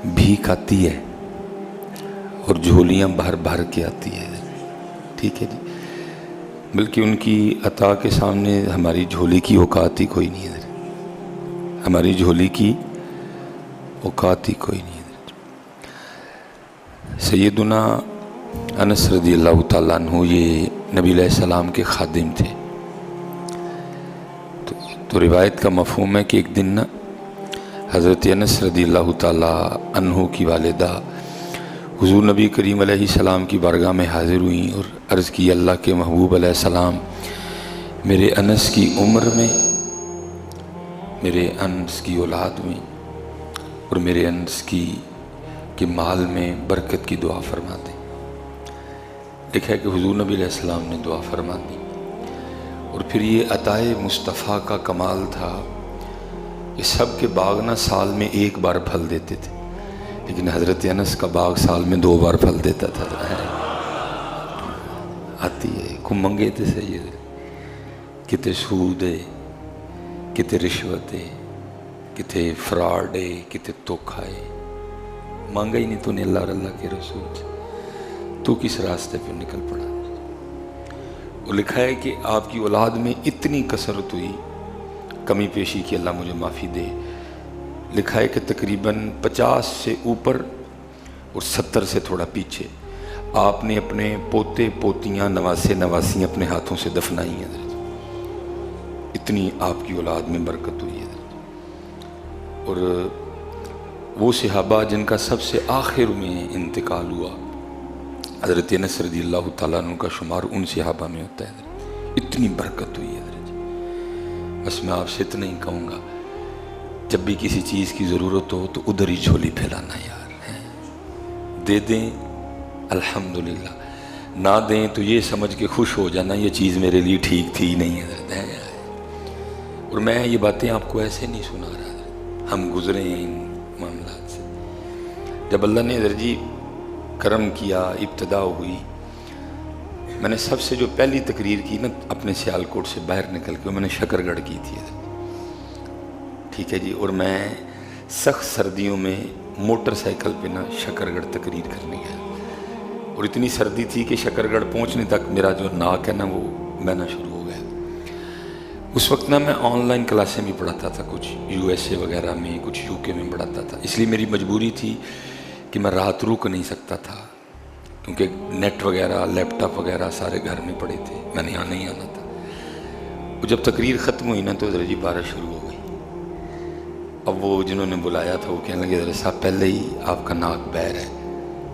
भीख आती है और झोलियाँ भर भर के आती है, ठीक है जी। बल्कि उनकी अता के सामने हमारी झोली की औकात ही कोई नहीं है, हमारी झोली की औकात ही कोई नहीं है। सैयदुना अनस रज़ियल्लाहु ताला अन्हु ये नबी अलैहिस्सलाम के खादिम थे। तो रिवायत का मफ़हूम है कि एक दिन ना हज़रत अनस रज़ियल्लाहु ताला अन्हु की वालिदा हुज़ूर नबी करीम अलैहिस्सलाम की बारगाह में हाज़िर हुई और अर्ज़ की, अल्लाह के महबूब अलैहिस्सलाम, मेरे अनस की उम्र में, मेरे अनस की औलाद में और मेरे अनस के माल में बरकत की दुआ फरमा दें। लिखा है कि हुज़ूर नबी अलैहिस्सलाम ने दुआ फरमा दी। और फिर ये अताए मुस्तफ़ा का कमाल था कि सब के बाग ना साल में एक बार फल देते थे, लेकिन हज़रत अनस का बाग साल में 2 बार फल देता था। आती है कुमंगे थे सैयद, किते सूद है, किते रिश्वत है, किते फ्रॉड है, किते धोखा है। मांगा ही नहीं तूने अल्लाह और अल्लाह के रसूल से, तू किस रास्ते पे निकल पड़ा। वो लिखा है कि आपकी औलाद में इतनी कसरत हुई, कमी पेशी की अल्लाह मुझे माफ़ी दे। लिखा है कि तकरीबन 50 से ऊपर और 70 से थोड़ा पीछे आपने अपने पोते पोतियाँ नवासे नवासी अपने हाथों से दफनाई हैं। इतनी आपकी औलाद में बरकत हुई है। और वो सहाबा जिनका सबसे आखिर में इंतकाल हुआ, हज़रत अनस रज़ियल्लाहु ताला अन्हु का शुमार उन सहाबा में होता है। इतनी बरकत हुई है। बस मैं आपसे इतना ही कहूँगा, जब भी किसी चीज़ की ज़रूरत हो तो उधर ही झोली फैलाना यार, दे दें अल्हम्दुलिल्लाह, ना दें तो ये समझ के खुश हो जाना ये चीज़ मेरे लिए ठीक थी नहीं है। और मैं ये बातें आपको ऐसे नहीं सुना रहा, हम गुज़रे हैं इन मामलात से। जब अल्लाह ने हज़रत जी करम किया, इब्तिदा हुई, मैंने सबसे जो पहली तकरीर की ना अपने सियालकोट से बाहर निकल के, मैंने शकरगढ़ की थी, ठीक है जी। और मैं सख्त सर्दियों में मोटरसाइकिल पे ना शकरगढ़ तकरीर करने गया, और इतनी सर्दी थी कि शकरगढ़ पहुंचने तक मेरा जो नाक है ना वो बहना शुरू हो गया। उस वक्त ना मैं ऑनलाइन क्लासें भी पढ़ाता था, कुछ USA वगैरह में, कुछ UK में पढ़ाता था। इसलिए मेरी मजबूरी थी कि मैं रात रुक नहीं सकता था, क्योंकि नेट वगैरह लैपटॉप वगैरह सारे घर में पड़े थे, मैंने यहाँ नहीं आना था। वो जब तकरीर ख़त्म हुई ना तो हज़रत जी बारिश शुरू हो गई। अब वो जिन्होंने बुलाया था वो कहने लगे, हज़रत साहब पहले ही आपका नाक बहर है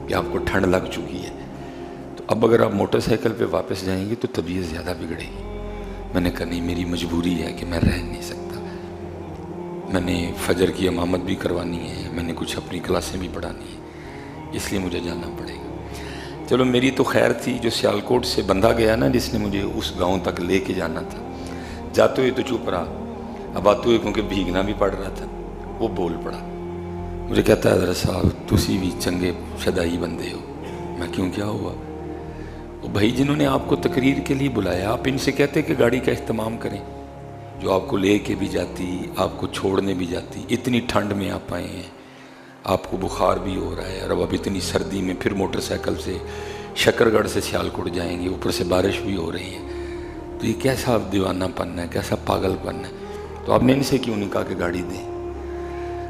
कि आपको ठंड लग चुकी है, तो अब अगर आप मोटरसाइकिल पे वापस जाएंगे तो तबीयत ज़्यादा बिगड़ेगी। मैंने कहा नहीं, मेरी मजबूरी है कि मैं रह नहीं सकता, मैंने फजर की इमामत भी करवानी है, मैंने कुछ अपनी क्लासें भी पढ़ानी है, इसलिए मुझे जाना पड़ेगा। चलो मेरी तो खैर थी, जो सियालकोट से बंदा गया ना जिसने मुझे उस गांव तक लेके जाना था, जाते हुए तो चुप रहा, अब आते हुए क्योंकि भीगना भी पड़ रहा था, वो बोल पड़ा। मुझे कहता है, हज़रत साहब तुसी भी चंगे शदाई बंदे हो। मैं क्यों, क्या हुआ? वो भाई जिन्होंने आपको तकरीर के लिए बुलाया, आप इनसे कहते कि गाड़ी का इस्तेमाल करें, जो आपको ले के भी जाती, आपको छोड़ने भी जाती। इतनी ठंड में आप आए हैं, आपको बुखार भी हो रहा है, और अब इतनी सर्दी में फिर मोटरसाइकिल से शकरगढ़ से सियालकोट जाएंगे, ऊपर से बारिश भी हो रही है, तो ये कैसा दीवानापन है, कैसा पागलपन है। तो आपने इनसे क्यों नहीं कहा कि गाड़ी दें?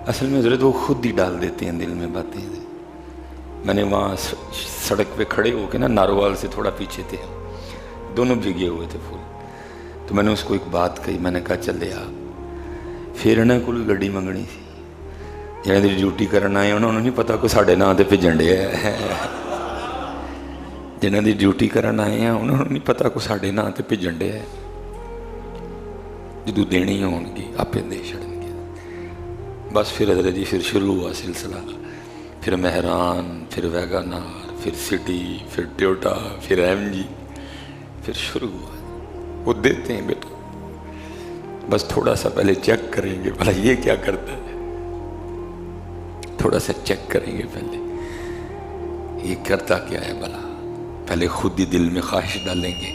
असल में ज़रूरत वो खुद ही डाल देते हैं दिल में बातें। मैंने वहाँ सड़क पे खड़े होकर ना, नारोवाल से थोड़ा पीछे थे, दोनों भीगे हुए थे फुल, तो मैंने उसको एक बात कही, मैंने कहा चले आ फिर ना कोई गड्डी मंगनी सी, जिन्हें ड्यूटी करना आए उन्होंने नहीं पता को साढ़े नां ते भेजन डे है, जिन्हों की ड्यूटी करन आए हैं उन्होंने नहीं पता को साढ़े नां ते भेजन डे है, जो देनी होगी आपे दे छड़नगे। बस फिर हज़रत जी फिर शुरू हुआ सिलसिला, फिर मेहरान, फिर वैगनार, फिर सिटी, फिर टोयोटा, फिर MG, फिर शुरू हुआ। वो देते हैं बेटा, बस थोड़ा सा पहले चेक करेंगे भला ये क्या करता है, थोड़ा सा चेक करेंगे पहले ये करता क्या है भला, पहले खुद ही दिल में ख्वाहिश डालेंगे,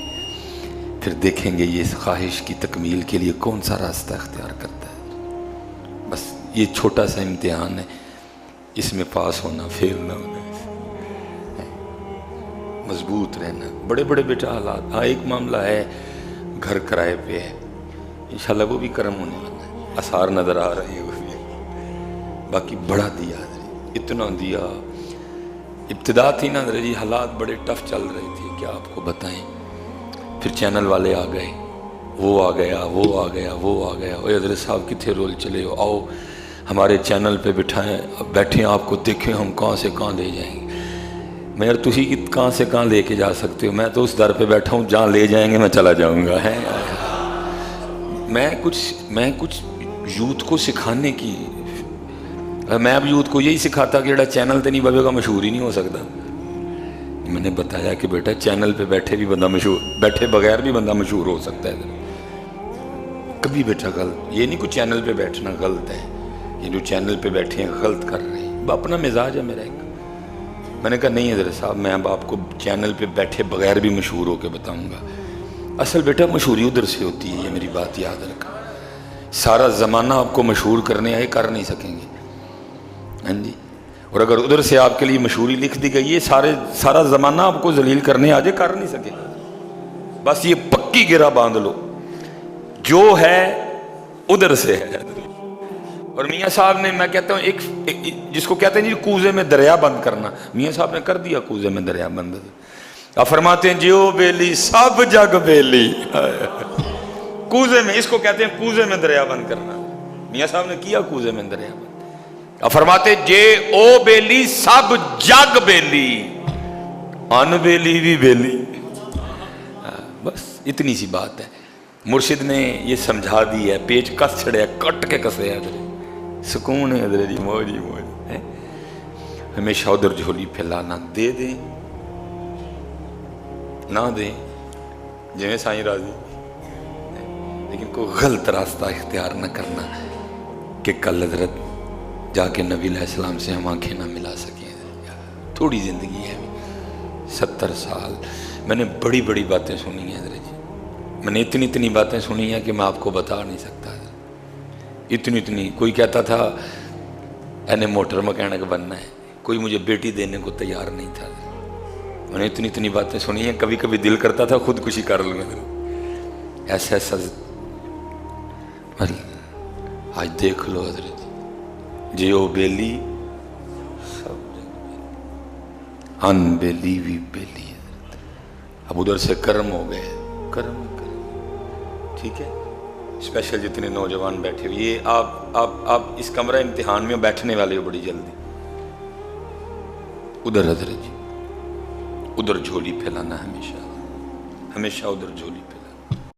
फिर देखेंगे ये इस ख्वाहिश की तकमील के लिए कौन सा रास्ता अख्तियार करता है। बस ये छोटा सा इम्तिहान है اس میں پاس ہونا فیل نہ ہونا، مضبوط رہنا۔ بڑے بڑے بیٹا حالات، ہاں ایک معاملہ ہے گھر کرائے پہ ہے، انشاءاللہ وہ بھی کرم ہونے والا ہے، آثار نظر آ رہے ہیں وہ بھی، باقی بڑا دیا حضرت، اتنا دیا۔ ابتدا تھی نا حضرت جی، حالات بڑے ٹف چل رہے تھے، کیا آپ کو بتائیں۔ پھر چینل والے آ گئے، وہ آ گیا، وہ آ گیا، وہ آ گیا، اے حضرت صاحب کتنے رول چلے ہو، آؤ ہمارے چینل پہ بٹھائیں، بیٹھیں آپ کو دیکھیں ہم کہاں سے کہاں لے جائیں گے۔ میں یار تُسی کہاں سے کہاں لے کے جا سکتے ہو، میں تو اس در پہ بیٹھا ہوں جہاں لے جائیں گے میں چلا جاؤں گا۔ ہے میں کچھ یوتھ کو سکھانے کی، میں اب یوتھ کو یہی سکھاتا کہ جڑا چینل تے نہیں بھوے گا مشہور ہی نہیں ہو سکتا۔ میں نے بتایا کہ بیٹا چینل پہ بیٹھے بھی بندہ مشہور، بیٹھے بغیر بھی بندہ مشہور ہو سکتا ہے۔ کبھی بیٹا غلط، یہ نہیں کوئی چینل پہ بیٹھنا غلط ہے، یہ جو چینل پہ بیٹھے ہیں غلط کر رہے ہیں، اپنا مزاج ہے میرا ایک۔ میں نے کہا نہیں حضرت صاحب، میں اب آپ کو چینل پہ بیٹھے بغیر بھی مشہور ہو کے بتاؤں گا۔ اصل بیٹا مشہوری ادھر سے ہوتی ہے، یہ میری بات یاد رکھا۔ سارا زمانہ آپ کو مشہور کرنے آئے کر نہیں سکیں گے، ہاں جی، اور اگر ادھر سے آپ کے لیے مشہوری لکھ دی گئی ہے، سارا زمانہ آپ کو ذلیل کرنے آ جائے کر نہیں سکے گا۔ بس یہ پکی گرہ باندھ لو، جو ہے ادھر سے ہے۔ اور میاں صاحب نے، میں کہتا ہوں ایک جس کو کہتے ہیں جی کوزے میں دریا بند کرنا، میاں صاحب نے کر دیا کوزے میں دریا بند۔ آپ فرماتے ہیں جیو بیلی سب جگ بیلی، کوزے میں، اس کو کہتے ہیں کوزے میں دریا بند کرنا، میاں صاحب نے کیا کوزے میں دریا بند۔ آپ فرماتے جے او بیلی سب جگ بیلی، ان بیلی بھی بیلی۔ بس اتنی سی بات ہے، مرشد نے یہ سمجھا دی ہے، پیچ کس چھڑے کٹ کے کسے ہے، سکون ہے حضرت جی، موج ہی موج ہے۔ ہمیشہ ادھر جھولی پھیلانا، دے دیں نہ دیں جویں سائیں راضی، لیکن کوئی غلط راستہ اختیار نہ کرنا کہ کل حضرت جا کے نبی علیہ السلام سے ہم آنکھیں نہ ملا سکیں۔ تھوڑی زندگی ہے، 70 سال میں نے بڑی بڑی باتیں سنی ہیں حضرت جی، میں نے اتنی باتیں سنی ہیں کہ میں آپ کو بتا نہیں سکتا۔ اتنی کوئی کہتا تھا اینے موٹر مکینک بننا ہے، کوئی مجھے بیٹی دینے کو تیار نہیں تھا۔ میں نے اتنی باتیں سنی ہیں، کبھی کبھی دل کرتا تھا خودکشی کر لوں۔ ایسا آج دیکھ لو حضرت جی، او بیلی سب ان بیلی بھی بیلی۔ اب ادھر سے کرم ہو گئے، کرم ٹھیک ہے۔ اسپیشل جتنے نوجوان بیٹھے ہوئے، یہ آپ اس کمرہ امتحان میں بیٹھنے والے ہو بڑی جلدی، ادھر حضرت جی، ادھر جھولی پھیلانا، ہمیشہ ادھر جھولی پھیلانا۔